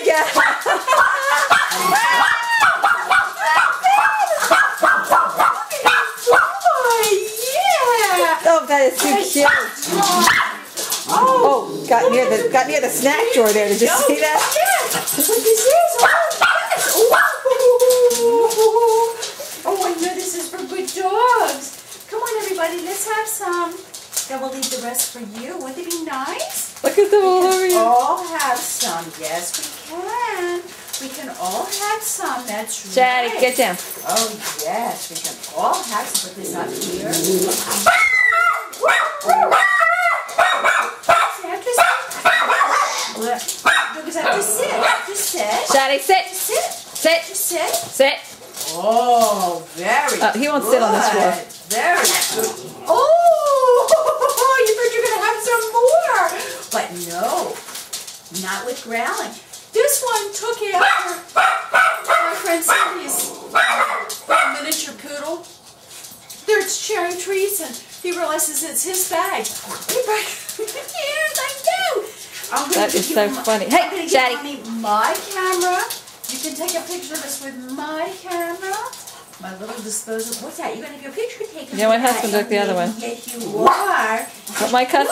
again. Oh, that is too cute. Oh, got near the snack drawer there. Did you see that? Yes. What this is? Oh, yes. Oh, I know this is for good dogs. Come on, everybody. Let's have some. Then we'll leave the rest for you. Wouldn't it be nice? Look at them all over We can you. all have some. Yes, we can. We can all have some. That's right. Daddy, get down. Oh, yes. We can all have some. Put this up here. Because I have to sit. Just sit. Daddy, sit. Sit. Sit. Just sit. Sit. Oh, very good. He won't sit on this floor. Very good. Oh, you thought you were going to have some more. But no, not with growling. This one took after my friend Cindy's miniature poodle. They're sharing treats, and he realizes it's his bag. Yes, I do. That is so funny. Hey, Daddy. Mommy, my camera. You can take a picture of us with my camera. My little disposable. What's that? You're going to have your picture taken? Yeah, my husband took the other one. Yes, you are. But my cousin.